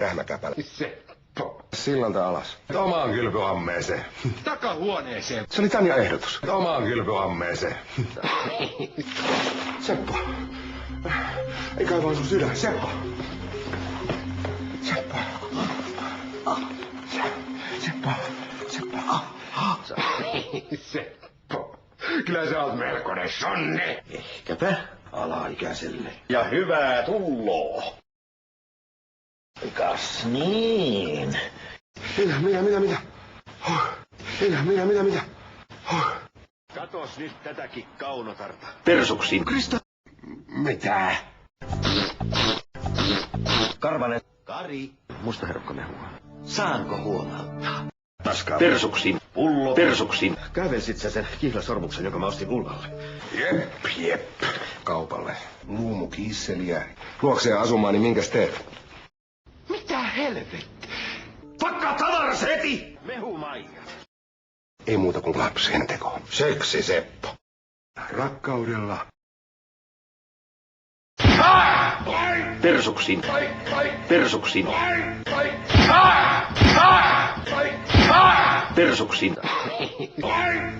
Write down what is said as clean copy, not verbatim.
rähmäkäpälä. Seppo. Sillalta alas. Omaan kylpyammeeseen. Takahuoneeseen. Se oli Tanja ehdotus. Omaan kylpyammeeseen. Seppo. Ei kai vaan sun sydän. Seppo. Seppo. Seppo. Seppo. Seppo. Kyllä sä oot melkoinen sonne. Ehkäpä alaikäiselle. Ja hyvää tulloa. Kas niin. Mitä? Mitä? Katos nyt tätäkin kaunotarta. Persuksin. Krista. Mitä? Karvanen. Kari. Mustaherukkamehua. Saanko huomauttaa? Paskaa. Persuksin. Pullo. Persuksin. Kävelsit sä sen kihlasormuksen, jonka mä ostin Ullalle? Jep. Kaupalle. Luumukiisseliä. Luokseen asumaan, niin minkäs teet? Mitä helvetti? Pakkaa tavaras heti! Mehumaija. Ei muuta kuin lapsien teko. Seksi, Seppo. Rakkaudella. Persuksin. Persuksin. Persuksin.